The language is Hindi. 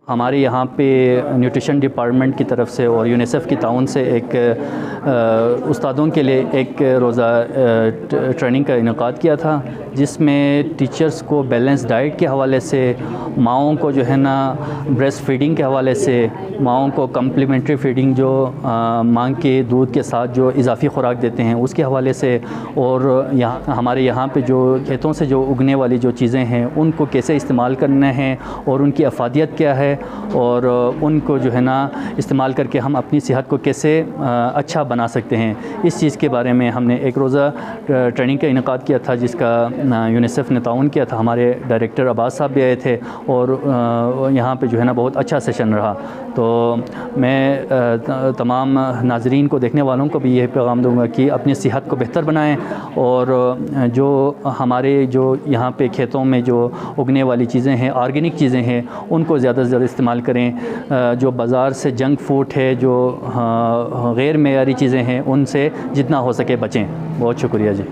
हमारे यहाँ पे न्यूट्रिशन डिपार्टमेंट की तरफ से और यूनिसेफ की ताउन से एक उस्तादों के लिए एक रोज़ा ट्रेनिंग का इनेकाद किया था, जिसमें टीचर्स को बैलेंस डाइट के हवाले से, माओं को जो है ना ब्रेस्ट फीडिंग के हवाले से, माओं को कम्प्लीमेंट्री फीडिंग जो मां के दूध के साथ जो इजाफ़ी खुराक देते हैं उसके हवाले से, और यहाँ हमारे यहाँ पे जो खेतों से जो उगने वाली जो चीज़ें हैं उनको कैसे इस्तेमाल करना है और उनकी अफादियत क्या है, और उनको जो है ना इस्तेमाल करके हम अपनी सेहत को कैसे अच्छा बना सकते हैं, इस चीज़ के बारे में हमने एक रोज़ा ट्रेनिंग का इनेकाद किया था, जिसका यूनिसेफ ने ताउन किया था। हमारे डायरेक्टर अब्बास साहब भी आए थे और यहाँ पे जो है ना बहुत अच्छा सेशन रहा। तो मैं तमाम नाज़रीन को, देखने वालों को भी यह पैगाम दूँगा कि अपनी सेहत को बेहतर बनाएं और जो हमारे जो यहाँ पे खेतों में जो उगने वाली चीज़ें हैं, ऑर्गेनिक चीज़ें हैं, उनको ज़्यादा से ज़्यादा इस्तेमाल करें। जो बाज़ार से जंक फूड है, जो गैर मेयारी चीज़ें हैं, उनसे जितना हो सके बचें। बहुत शुक्रिया जी।